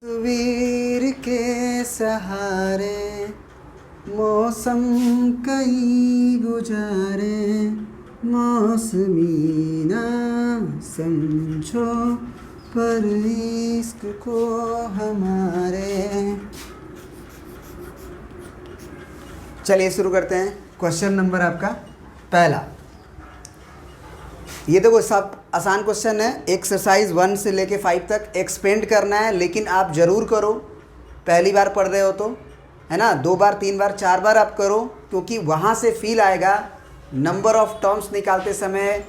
तस्वीर के सहारे मौसम कई गुजारे, मौसमी ना समझो पर इश्क को हमारे। चलिए शुरू करते हैं। क्वेश्चन नंबर आपका पहला, ये देखो सब आसान क्वेश्चन है। एक्सरसाइज 1 से लेके 5 तक एक्सपेंड करना है, लेकिन आप ज़रूर करो। पहली बार पढ़ रहे हो तो है ना, 2 बार 3 बार 4 बार आप करो, क्योंकि वहाँ से फील आएगा नंबर ऑफ टर्म्स निकालते समय,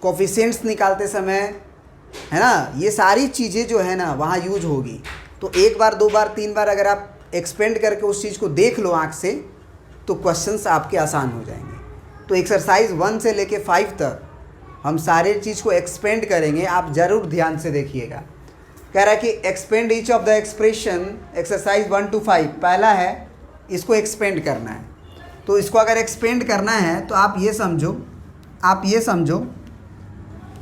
कोफिशिएंट्स निकालते समय, है ना। ये सारी चीज़ें जो है ना वहाँ यूज होगी। तो 1 बार 2 बार 3 बार अगर आप एक्सपेंड करके उस चीज़ को देख लो आँख से, तो क्वेश्चंस आपके आसान हो जाएंगे। तो एक्सरसाइज 1 से लेके 5 तक हम सारे चीज़ को एक्सपेंड करेंगे, आप ज़रूर ध्यान से देखिएगा। कह रहा है कि expand each of the expression, exercise 1 to 5 पहला है, इसको एक्सपेंड करना है। तो इसको अगर एक्सपेंड करना है तो आप ये समझो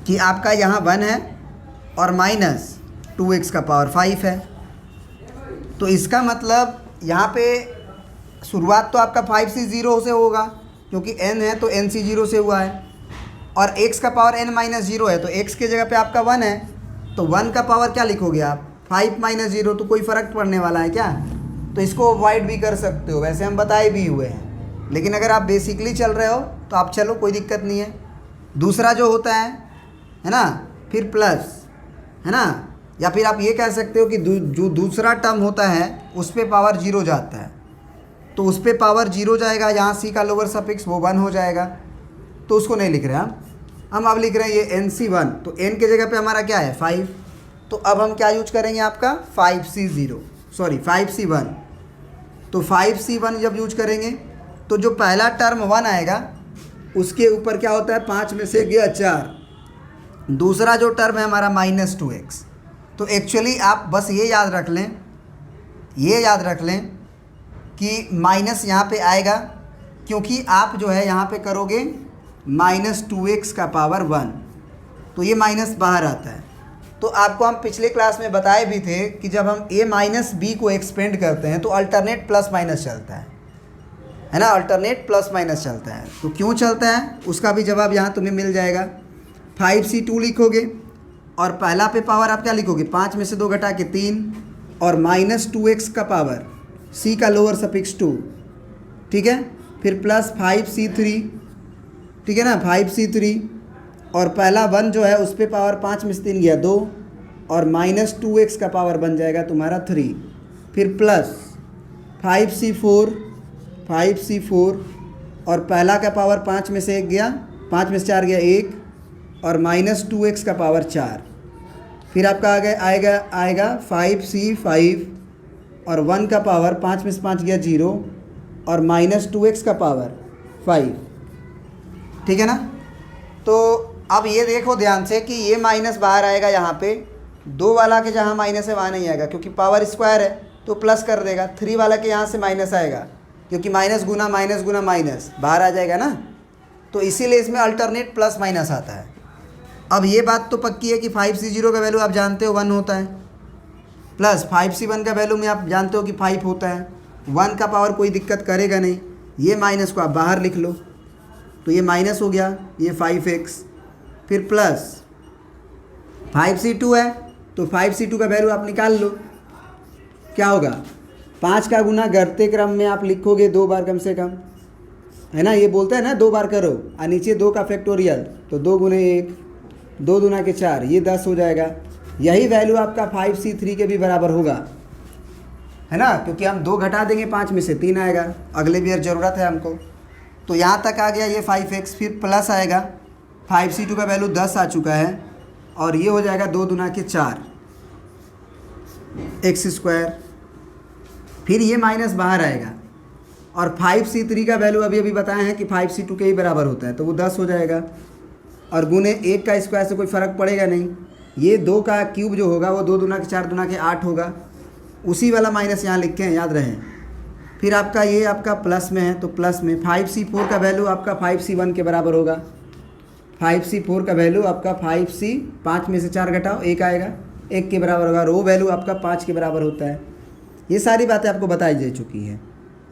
कि आपका यहाँ 1 है और माइनस 2x का पावर 5 है। तो इसका मतलब यहाँ पे शुरुआत तो आपका 5 से 0 से होगा, क्योंकि n है तो n से 0 से हुआ है, और x का पावर n माइनस 0 है, तो x के जगह पे आपका 1 है, तो 1 का पावर क्या लिखोगे आप, 5 माइनस 0। तो कोई फ़र्क पड़ने वाला है क्या? तो इसको अवॉइड भी कर सकते हो, वैसे हम बताए भी हुए हैं। लेकिन अगर आप बेसिकली चल रहे हो तो आप चलो, कोई दिक्कत नहीं है। दूसरा जो होता है ना, फिर प्लस, है ना, या फिर आप ये कह सकते हो कि जो दूसरा टर्म होता है उस पर पावर 0 जाता है, तो उस पर पावर 0 जाएगा, यहाँ c का लोअर सफिक्स वो 1 हो जाएगा। तो उसको नहीं लिख रहे हम अब लिख रहे हैं ये NC1, तो n के जगह पे हमारा क्या है 5। तो अब हम क्या यूज करेंगे, आपका 5C1। तो 5C1 जब यूज करेंगे तो जो पहला टर्म 1 आएगा उसके ऊपर क्या होता है, 5 में से गया 4। दूसरा जो टर्म है हमारा -2x। तो एक्चुअली आप बस ये याद रख लें कि माइनस यहाँ पे आएगा, क्योंकि आप जो है यहाँ पे करोगे -2x का पावर 1, तो ये माइनस बाहर आता है। तो आपको हम पिछले क्लास में बताए भी थे कि जब हम a माइनस बी को एक्सपेंड करते हैं तो अल्टरनेट प्लस माइनस चलता है ना, अल्टरनेट प्लस माइनस चलता है। तो क्यों चलता है उसका भी जवाब यहाँ तुम्हें मिल जाएगा। 5C2 लिखोगे और पहला पे पावर आप क्या लिखोगे, 5 में से 2 घटा के 3, और -2x का पावर c का लोअर सफिक्स 2, ठीक है, फिर प्लस 5C3, ठीक है ना, 5C3, और पहला 1 जो है उस पर पावर 5 में से 3 गया 2, और -2x का पावर बन जाएगा तुम्हारा 3, फिर प्लस 5C4, और पहला का पावर 5 में से 1 गया, 5 में से 4 गया 1, और -2x का पावर 4, फिर आपका आएगा 5C5, और 1 का पावर 5 में से 5 गया 0, और -2x का पावर 5, ठीक है ना। तो अब ये देखो ध्यान से कि ये माइनस बाहर आएगा, यहाँ पे 2 वाला के जहाँ माइनस है वहाँ नहीं आएगा, क्योंकि पावर स्क्वायर है तो प्लस कर देगा। 3 वाला के यहाँ से माइनस आएगा, क्योंकि माइनस गुना माइनस बाहर आ जाएगा ना, तो इसीलिए इसमें अल्टरनेट प्लस माइनस आता है। अब ये बात तो पक्की है कि 5C0 का वैल्यू आप जानते हो 1 होता है, प्लस 5C1 का वैल्यू में आप जानते हो कि 5 होता है। 1 का पावर कोई दिक्कत करेगा नहीं, ये माइनस को आप बाहर लिख लो, तो ये माइनस हो गया, ये 5x, फिर प्लस 5C2 है, तो 5C2 का वैल्यू आप निकाल लो, क्या होगा, 5 का गुना घटते क्रम में आप लिखोगे 2 बार कम से कम, है ना। ये बोलता है ना 2 बार करो, और नीचे 2 का फैक्टोरियल, तो 2 गुने 1, 2 दूना के 4, ये 10 हो जाएगा। यही वैल्यू आपका 5C3 के भी बराबर होगा, है ना, क्योंकि हम 2 घटा देंगे 5 में से 3 आएगा, अगले भी ज़रूरत है हमको। तो यहाँ तक आ गया ये 5x, फिर प्लस आएगा, 5C2 का वैल्यू 10 आ चुका है, और ये हो जाएगा 2 दूना के 4 x², फिर ये माइनस बाहर आएगा, और 5C3 का वैल्यू अभी बताए हैं कि 5C2 के ही बराबर होता है, तो वो 10 हो जाएगा, और गुने 1 का स्क्वायर से कोई फ़र्क पड़ेगा नहीं। ये 2 का क्यूब जो होगा वो 2 दूना के 4 दूना के 8 होगा, उसी वाला माइनस यहाँ लिख के हैं, याद रहे। फिर आपका ये आपका प्लस में है, तो प्लस में 5C4 का वैल्यू आपका 5C1 के बराबर होगा। 5C4 का वैल्यू आपका 5C, 5 में से 4 घटाओ 1 आएगा, 1 के बराबर होगा, रो वैल्यू आपका 5 के बराबर होता है। ये सारी बातें आपको बताई जा चुकी हैं।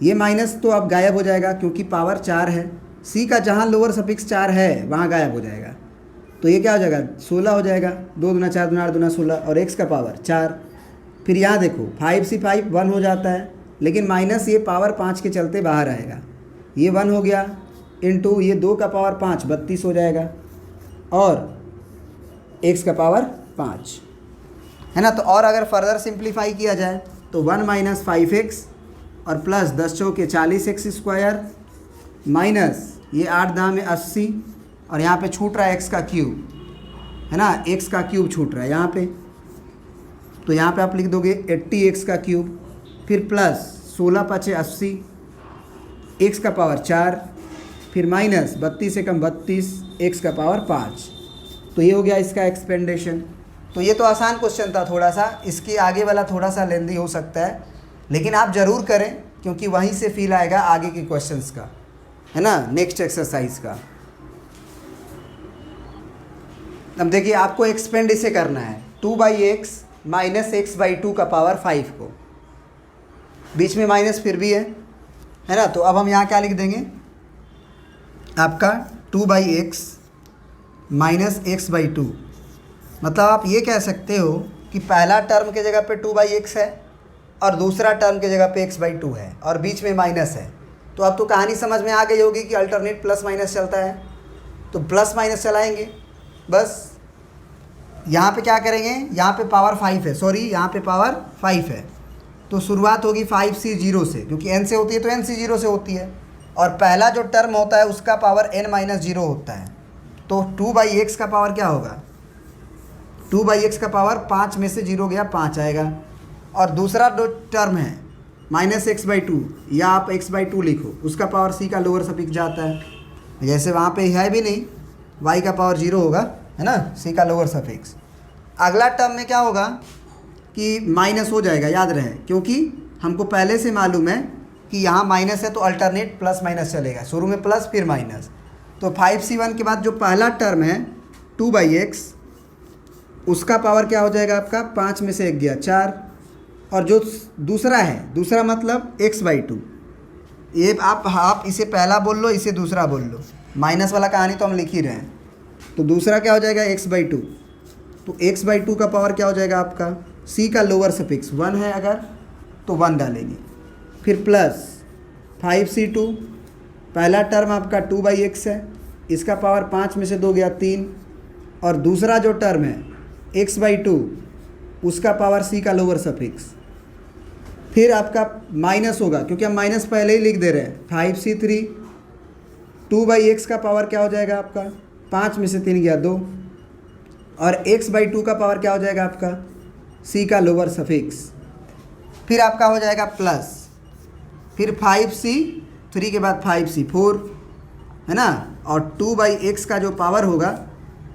ये माइनस तो अब गायब हो जाएगा क्योंकि पावर 4 है, सी का जहाँ लोअर सफिक्स 4 है वहाँ गायब हो जाएगा। तो ये क्या हो जाएगा 16 हो जाएगा, 2 दूना 4 दूना 8 दूना 16 और x का पावर 4। फिर यहाँ देखो 5c5 1 हो जाता है, लेकिन माइनस ये पावर 5 के चलते बाहर आएगा, ये 1 हो गया, इंटू ये 2 का पावर 5 32 हो जाएगा और x का पावर 5 है ना। तो और अगर फर्दर सिंप्लीफाई किया जाए तो 1 माइनस 5x और प्लस 10 चौके 40x स्क्वायर माइनस ये 8 दाम में 80 और यहाँ पे छूट रहा है x का क्यूब है ना, x का क्यूब छूट रहा है यहाँ पे। तो यहाँ पे आप लिख दोगे 80x का क्यूब, फिर प्लस 16 पचे 80 x का पावर 4, फिर माइनस 32 से कम 32 x का पावर 5। तो ये हो गया इसका एक्सपेंडेशन। तो ये तो आसान क्वेश्चन था थोड़ा सा, इसके आगे वाला थोड़ा सा लेंदी हो सकता है, लेकिन आप ज़रूर करें क्योंकि वहीं से फील आएगा आगे के क्वेश्चंस का, है ना, नेक्स्ट एक्सरसाइज का। अब देखिए आपको एक्सपेंड इसे करना है 2/x माइनस x/2 का पावर 5 को, बीच में माइनस फिर भी है ना। तो अब हम यहाँ क्या लिख देंगे, आपका 2/x माइनस x/2, मतलब आप ये कह सकते हो कि पहला टर्म के जगह पे 2/x है और दूसरा टर्म के जगह पे x/2 है और बीच में माइनस है। तो अब तो कहानी समझ में आ गई होगी कि अल्टरनेट प्लस माइनस चलता है, तो प्लस माइनस चलाएंगे बस। यहाँ पे क्या करेंगे, यहाँ पे पावर 5 है, सॉरी यहाँ पे पावर 5 है, तो शुरुआत होगी 5c0 से, क्योंकि n से होती है तो nc0 से होती है, और पहला जो टर्म होता है उसका पावर n-0 होता है। तो 2/x का पावर क्या होगा, 2/x का पावर 5 में से 0 गया 5 आएगा, और दूसरा जो टर्म है माइनस x/2 या आप x/2 लिखो, उसका पावर c का लोअर सफिक्स जाता है, जैसे वहाँ पे है भी नहीं, y का पावर 0 होगा, है ना, c का लोअर सफिक्स। अगला टर्म में क्या होगा कि माइनस हो जाएगा, याद रहे, क्योंकि हमको पहले से मालूम है कि यहाँ माइनस है तो अल्टरनेट प्लस माइनस चलेगा, शुरू में प्लस फिर माइनस। तो 5c1 के बाद जो पहला टर्म है 2/x, उसका पावर क्या हो जाएगा आपका, 5 में से 1 गया 4, और जो दूसरा है, दूसरा मतलब x/2, ये आप इसे पहला बोल लो, इसे दूसरा बोल लो, माइनस वाला कहानी तो हम लिख ही रहे हैं। तो दूसरा क्या हो जाएगा x/2, तो x/2 का पावर क्या हो जाएगा आपका, c का लोअर सफिक्स 1 है अगर तो 1 डालेंगे, फिर प्लस 5c2, पहला टर्म आपका 2/x है, इसका पावर 5 में से 2 गया 3, और दूसरा जो टर्म है x/2, उसका पावर c का लोअर सफिक्स, फिर आपका माइनस होगा क्योंकि हम माइनस पहले ही लिख दे रहे हैं, 5c3, 2/x का पावर क्या हो जाएगा आपका, 5 में से 3 गया 2, और x/2 का पावर क्या हो जाएगा आपका, c का लोअर सफिक्स, फिर आपका हो जाएगा प्लस, फिर 5c3 के बाद 5c4, है ना, और 2/x का जो पावर होगा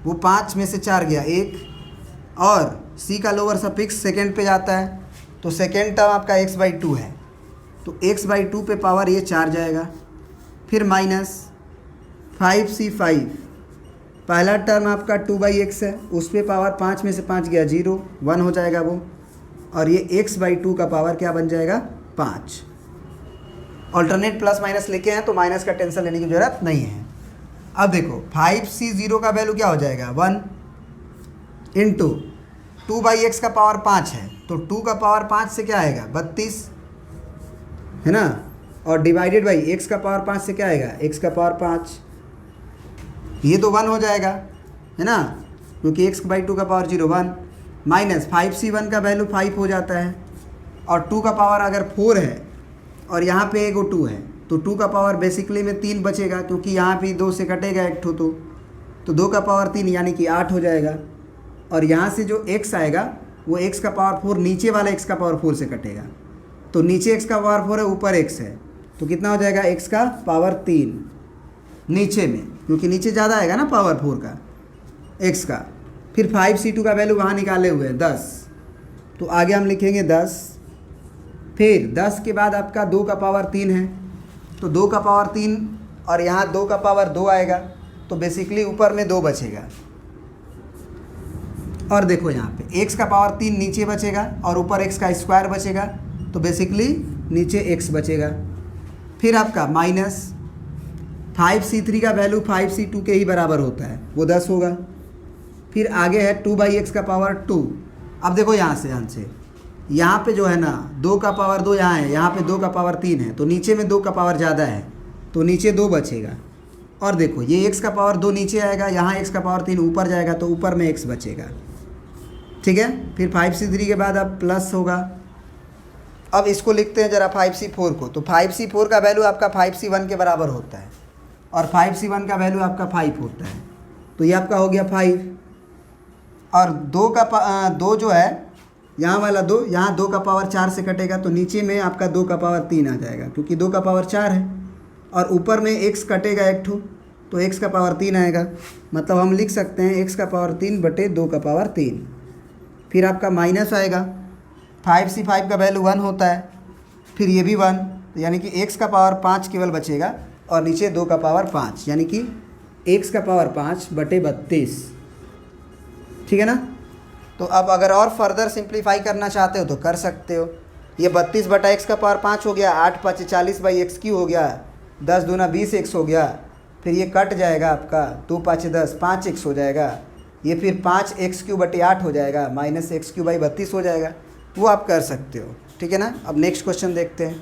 वो 5 में से 4 गया 1, और c का लोअर सफिक्स सेकेंड पे जाता है, तो सेकेंड टर्म आपका x/2 है, तो x/2 पे पावर ये 4 जाएगा, फिर माइनस 5c5, पहला टर्म आपका 2/x है, उस पे पावर 5 में से 5 गया 0, 1 हो जाएगा वो, और ये x/2 का पावर क्या बन जाएगा 5। ऑल्टरनेट प्लस माइनस लिखे हैं तो माइनस का टेंशन लेने की ज़रूरत नहीं है। अब देखो 5c0 का वैल्यू क्या हो जाएगा 1 इंटू 2/x का पावर 5 है, तो 2 का पावर 5 से क्या आएगा 32, है ना, और डिवाइडेड बाई x का पावर 5 से क्या आएगा x का पावर 5, ये तो 1 हो जाएगा, है ना, क्योंकि x/2 का पावर 0 1, माइनस 5c1 का वैल्यू 5 हो जाता है, और 2 का पावर अगर 4 है और यहाँ पे एगो 2 है, तो 2 का पावर बेसिकली में 3 बचेगा, क्योंकि यहाँ भी 2 से कटेगा एक ठो, तो 2 का पावर 3 यानी कि 8 हो जाएगा, और यहाँ से जो x आएगा वो x का पावर 4 नीचे वाला x का पावर 4 से कटेगा, तो नीचे x का पावर 4 है, ऊपर x है, तो कितना हो जाएगा x का पावर 3 नीचे में, क्योंकि नीचे ज़्यादा आएगा ना पावर 4 का x का। फिर 5c2 का वैल्यू वहाँ निकाले हुए 10, तो आगे हम लिखेंगे 10, फिर 10 के बाद आपका 2 का पावर 3 है, तो 2 का पावर 3 और यहाँ 2 का पावर 2 आएगा, तो बेसिकली ऊपर में 2 बचेगा, और देखो यहाँ पे x का पावर 3 नीचे बचेगा और ऊपर x का स्क्वायर बचेगा, तो बेसिकली नीचे x बचेगा। फिर आपका माइनस 5c3 का वैल्यू 5c2 के ही बराबर होता है, वो 10 होगा। फिर आगे है 2/x का पावर 2। अब देखो यहाँ से यहाँ पे जो है ना 2 का पावर 2 यहाँ है, यहाँ पे 2 का पावर 3 है, तो नीचे में 2 का पावर ज़्यादा है तो नीचे 2 बचेगा। और देखो ये x का पावर 2 नीचे आएगा, यहाँ x का पावर 3 ऊपर जाएगा तो ऊपर में x बचेगा। ठीक है, फिर 5c3 के बाद अब प्लस होगा। अब इसको लिखते हैं ज़रा 5c4 को, तो 5c4 का वैल्यू आपका 5c1 के बराबर होता है और 5c1 का वैल्यू आपका 5 होता है, तो ये आपका हो गया 5। और 2 जो है यहाँ वाला 2, यहाँ 2 का पावर 4 से कटेगा तो नीचे में आपका 2 का पावर 3 आ जाएगा, क्योंकि 2 का पावर 4 है। और ऊपर में x कटेगा एक ठो, तो x का पावर 3 आएगा, मतलब हम लिख सकते हैं x का पावर 3 बटे 2 का पावर 3। फिर आपका माइनस आएगा, 5c5 का वैल्यू 1 होता है, फिर ये भी 1, तो यानी कि x का पावर 5 केवल बचेगा और नीचे 2 का पावर 5, यानी कि x का पावर 5 बटे 32। ठीक है ना। तो अब अगर और फर्दर सिंप्लीफाई करना चाहते हो तो कर सकते हो। ये 32 बटा x का पावर 5 हो गया, 8 5 40/x³ हो गया, 10 दूना 20x हो गया। फिर ये कट जाएगा आपका, 2 5 10 5x हो जाएगा। ये फिर 5x³ बटे 8 हो जाएगा, -x³ 32 हो जाएगा। वो आप कर सकते हो। ठीक है ना। अब नेक्स्ट क्वेश्चन देखते हैं।